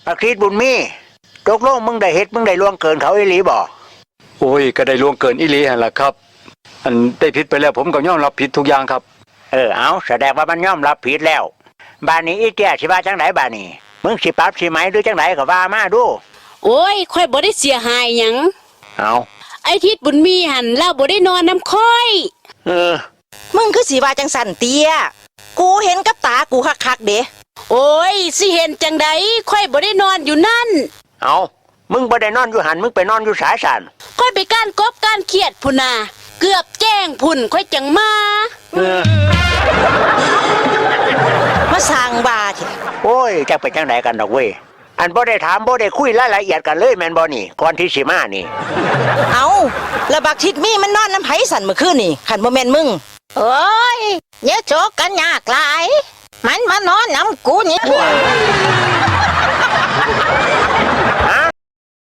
อาคริสบุญมีตกลงมึงได้เฮ็ดมึงได้ล่วงเกินเขาอีหลีบ่โอ้ยก็ได้ล่วงเกินอีหลีหั่นล่ะครับอันได้ผิดไปแล้วผมก็ยอมรับผิดทุกอย่างครับเอาแสดงว่ามันยอมรับผิดแล้วบ้านนี้อีเตี้ยสิว่าจังไดบ้านนี้มึงสิปรับสิไหมหรือจังไดก็ว่ามาดูโอ้ยค่อยบ่ได้เสียหายหยังเอาไอ้ทิดบุญมีหันเราบ่ได้นอนน้ำค่อยมึงคือสิว่าจังสั่นเตี้ยกูเห็นกับตากูคักๆเด้โอ้ยสิเห็นจังไดค่อยบ่ได้นอนอยู่นั่นเอามึงบ่ได้นอนอยู่หันมึงไปนอนอยู่สายสันค่อยไปก้านกบก้านเขียดพุ่นน่ะเกือบแจ้งพุ่นค่อยจังมาสร้างบาทีโอ้ยจักเป็นจังไดกันดอกเว้ยอันบ่ได้ถามบ่ได้คุยรายละเอียดกันเลยแม่นบ่นี่ก่อนที่สิมานี่เอาแล้วบักทิดมีมันนอนน้ำไผสั่นเมื่อคืนนี่ขันบ่แม่นมึงโอ้ยอย่าโจกกันยากหลายมันมานอนน้ำกูนี่